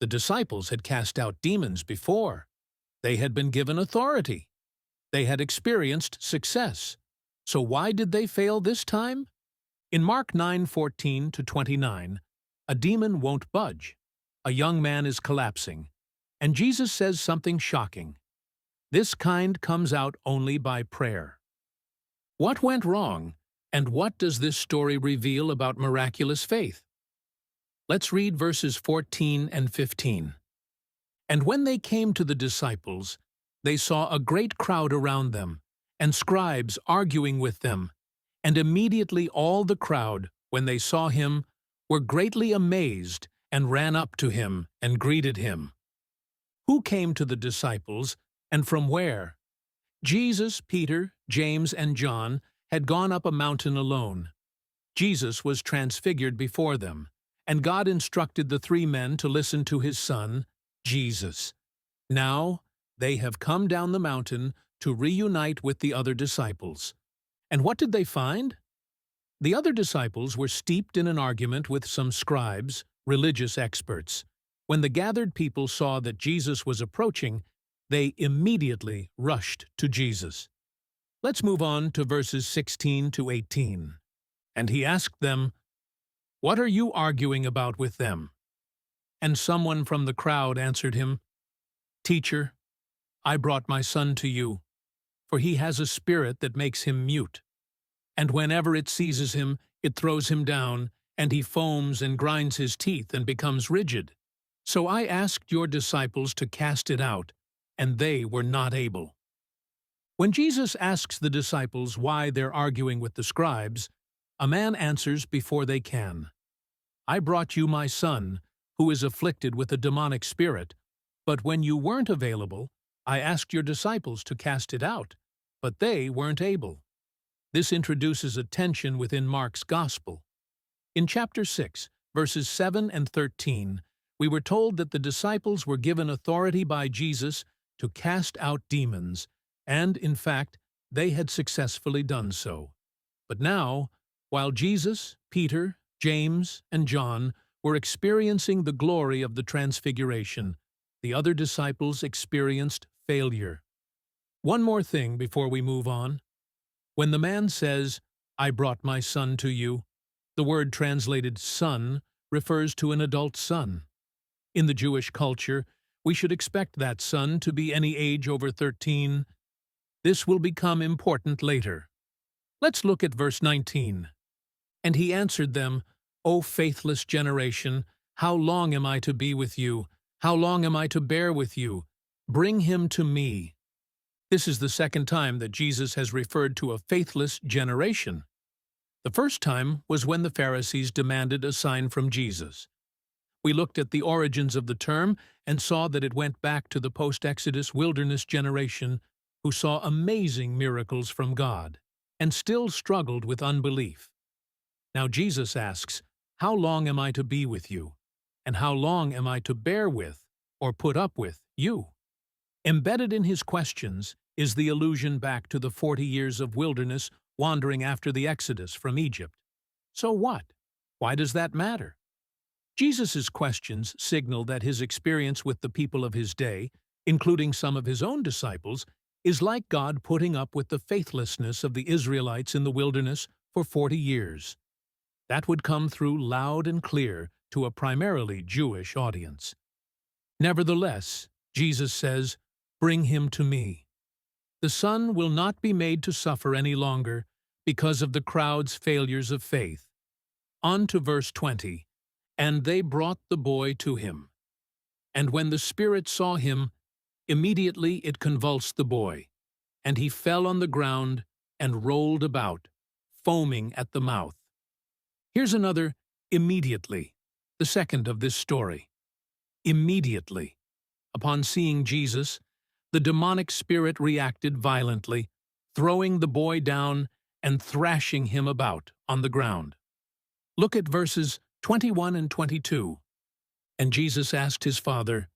The disciples had cast out demons before. They had been given authority. They had experienced success. So why did they fail this time? In Mark 9:14-29, a demon won't budge. A young man is collapsing. And Jesus says something shocking. This kind comes out only by prayer. What went wrong, and what does this story reveal about miraculous faith? Let's read verses 14 and 15. And when they came to the disciples, they saw a great crowd around them, and scribes arguing with them. And immediately all the crowd, when they saw him, were greatly amazed, and ran up to him and greeted him. Who came to the disciples, and from where? Jesus, Peter, James, and John had gone up a mountain alone. Jesus was transfigured before them, and God instructed the three men to listen to his Son, Jesus. Now they have come down the mountain to reunite with the other disciples. And what did they find? The other disciples were steeped in an argument with some scribes, religious experts. When the gathered people saw that Jesus was approaching, they immediately rushed to Jesus. Let's move on to verses 16-18. And he asked them, "What are you arguing about with them?" And someone from the crowd answered him, "Teacher, I brought my son to you, for he has a spirit that makes him mute. And whenever it seizes him, it throws him down, and he foams and grinds his teeth and becomes rigid. So I asked your disciples to cast it out, and they were not able." When Jesus asks the disciples why they're arguing with the scribes, a man answers before they can. "I brought you my son, who is afflicted with a demonic spirit, but when you weren't available, I asked your disciples to cast it out, but they weren't able." This introduces a tension within Mark's Gospel. In chapter 6, verses 7 and 13, we were told that the disciples were given authority by Jesus to cast out demons, and, in fact, they had successfully done so. But now, while Jesus, Peter, James, and John were experiencing the glory of the Transfiguration, the other disciples experienced failure. One more thing before we move on. When the man says, "I brought my son to you," the word translated son refers to an adult son. In the Jewish culture, we should expect that son to be any age over 13. This will become important later. Let's look at verse 19. And he answered them, "O faithless generation, how long am I to be with you? How long am I to bear with you? Bring him to me." This is the second time that Jesus has referred to a faithless generation. The first time was when the Pharisees demanded a sign from Jesus. We looked at the origins of the term and saw that it went back to the post-Exodus wilderness generation who saw amazing miracles from God and still struggled with unbelief. Now Jesus asks, "How long am I to be with you? And how long am I to bear with, or put up with, you?" Embedded in his questions is the allusion back to the 40 years of wilderness wandering after the Exodus from Egypt. So what? Why does that matter? Jesus' questions signal that his experience with the people of his day, including some of his own disciples, is like God putting up with the faithlessness of the Israelites in the wilderness for 40 years. That would come through loud and clear to a primarily Jewish audience. Nevertheless, Jesus says, "Bring him to me." The Son will not be made to suffer any longer because of the crowd's failures of faith. On to verse 20. And they brought the boy to him. And when the Spirit saw him, immediately it convulsed the boy, and he fell on the ground and rolled about, foaming at the mouth. Here's another immediately, the second of this story. Immediately. Upon seeing Jesus, the demonic spirit reacted violently, throwing the boy down and thrashing him about on the ground. Look at verses 21 and 22. And Jesus asked his father,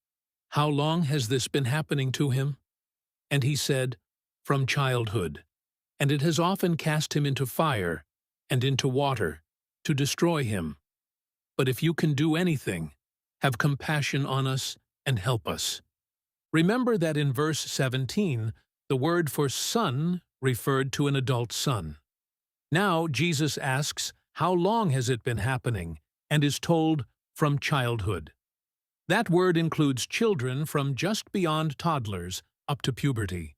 "How long has this been happening to him?" And he said, "From childhood, and it has often cast him into fire and into water to destroy him. But if you can do anything, have compassion on us and help us. Remember that in verse 17, the word for son referred to an adult son. Now Jesus asks, how long has it been happening, and is told, from childhood. That word includes children from just beyond toddlers up to puberty.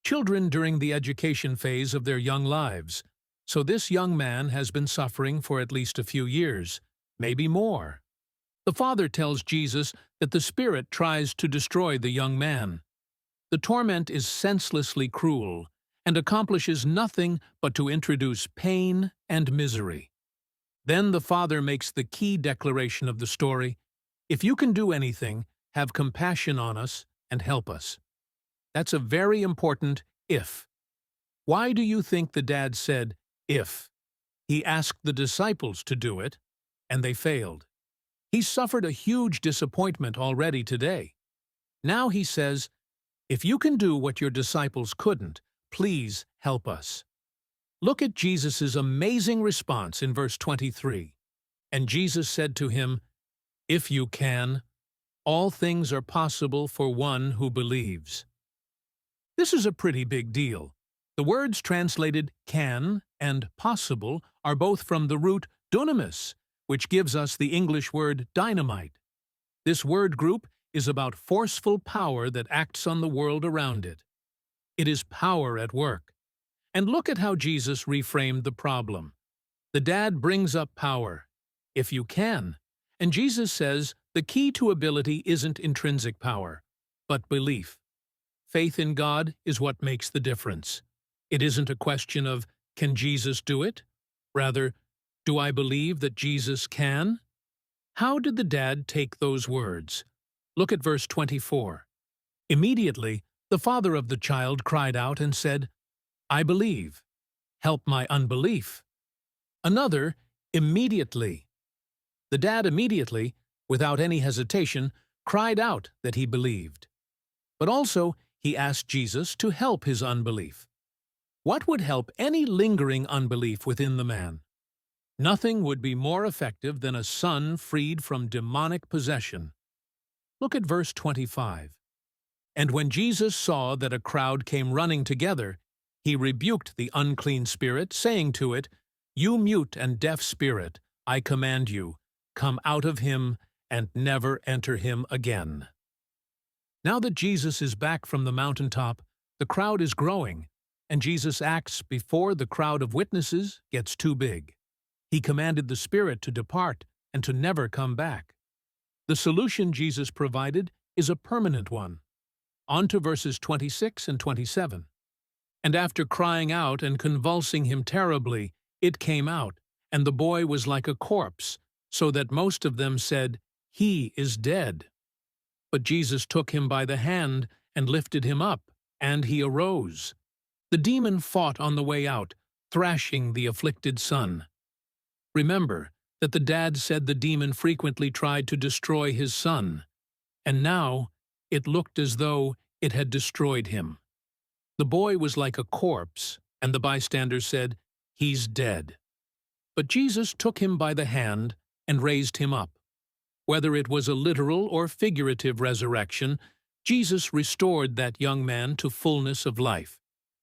Children during the education phase of their young lives. So this young man has been suffering for at least a few years, maybe more. The father tells Jesus that the spirit tries to destroy the young man. The torment is senselessly cruel and accomplishes nothing but to introduce pain and misery. Then the father makes the key declaration of the story, "If you can do anything, have compassion on us and help us." That's a very important if. Why do you think the dad said, if? He asked the disciples to do it, and they failed. He suffered a huge disappointment already today. Now he says, if you can do what your disciples couldn't, please help us. Look at Jesus' amazing response in verse 23. And Jesus said to him, if you can, all things are possible for one who believes. This is a pretty big deal. The words translated can and possible are both from the root dunamis, which gives us the English word dynamite. This word group is about forceful power that acts on the world around it. It is power at work. And look at how Jesus reframed the problem. The dad brings up power, if you can, and Jesus says the key to ability isn't intrinsic power, but belief. Faith in God is what makes the difference. It isn't a question of, can Jesus do it? Rather, do I believe that Jesus can? How did the dad take those words? Look at verse 24. Immediately, the father of the child cried out and said, I believe. Help my unbelief. Another, immediately. The dad immediately, without any hesitation, cried out that he believed. But also, he asked Jesus to help his unbelief. What would help any lingering unbelief within the man? Nothing would be more effective than a son freed from demonic possession. Look at verse 25. And when Jesus saw that a crowd came running together, he rebuked the unclean spirit, saying to it, You mute and deaf spirit, I command you, come out of him and never enter him again. Now that Jesus is back from the mountaintop, the crowd is growing, and Jesus acts before the crowd of witnesses gets too big. He commanded the spirit to depart and to never come back. The solution Jesus provided is a permanent one. On to verses 26 and 27. And after crying out and convulsing him terribly, it came out, and the boy was like a corpse, so that most of them said, He is dead. But Jesus took him by the hand and lifted him up, and he arose. The demon fought on the way out, thrashing the afflicted son. Remember that the dad said the demon frequently tried to destroy his son, and now it looked as though it had destroyed him. The boy was like a corpse, and the bystanders said, He's dead. But Jesus took him by the hand and raised him up. Whether it was a literal or figurative resurrection, Jesus restored that young man to fullness of life.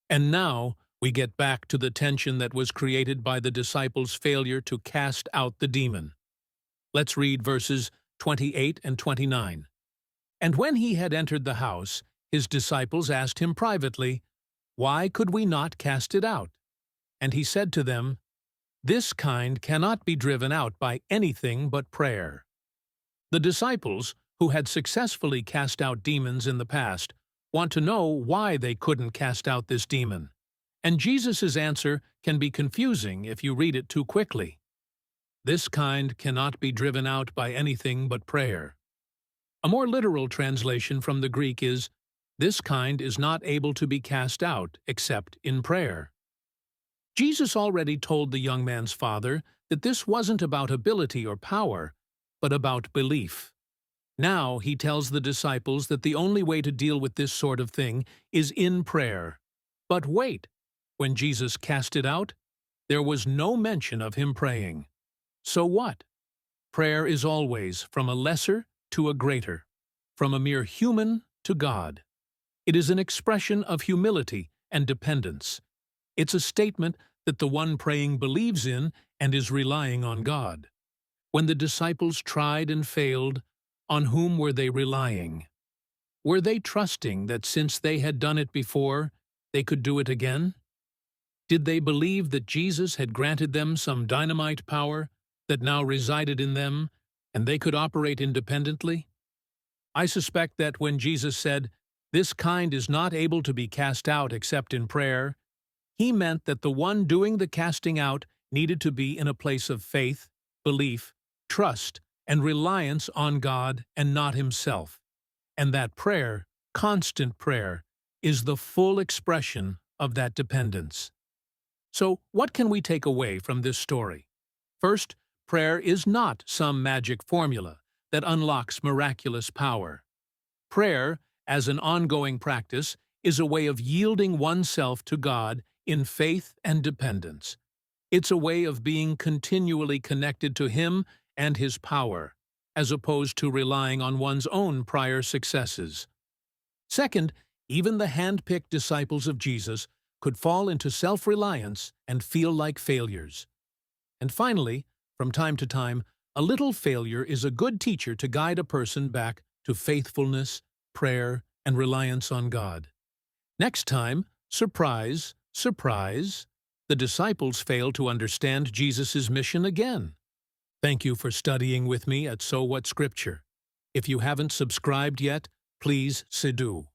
And now we get back to the tension that was created by the disciples' failure to cast out the demon. Let's read verses 28 and 29. And when he had entered the house, his disciples asked him privately, Why could we not cast it out? And he said to them, This kind cannot be driven out by anything but prayer. The disciples, who had successfully cast out demons in the past, want to know why they couldn't cast out this demon. And Jesus' answer can be confusing if you read it too quickly. This kind cannot be driven out by anything but prayer. A more literal translation from the Greek is, This kind is not able to be cast out except in prayer. Jesus already told the young man's father that this wasn't about ability or power, but about belief. Now he tells the disciples that the only way to deal with this sort of thing is in prayer. But wait, when Jesus cast it out, there was no mention of him praying. So what? Prayer is always from a lesser to a greater, from a mere human to God. It is an expression of humility and dependence. It's a statement that the one praying believes in and is relying on God. When the disciples tried and failed, on whom were they relying? Were they trusting that since they had done it before, they could do it again? Did they believe that Jesus had granted them some dynamite power that now resided in them, and they could operate independently? I suspect that when Jesus said, "This kind is not able to be cast out except in prayer," he meant that the one doing the casting out needed to be in a place of faith, belief, trust, and reliance on God and not himself, and that prayer, constant prayer, is the full expression of that dependence. So, what can we take away from this story? First, prayer is not some magic formula that unlocks miraculous power. Prayer, as an ongoing practice, is a way of yielding oneself to God in faith and dependence. It's a way of being continually connected to Him and His power, as opposed to relying on one's own prior successes. Second, even the hand-picked disciples of Jesus could fall into self-reliance and feel like failures. And finally, from time to time, a little failure is a good teacher to guide a person back to faithfulness, prayer, and reliance on God. Next time, surprise, surprise, the disciples fail to understand Jesus' mission again. Thank you for studying with me at So What Scripture. If you haven't subscribed yet, please do.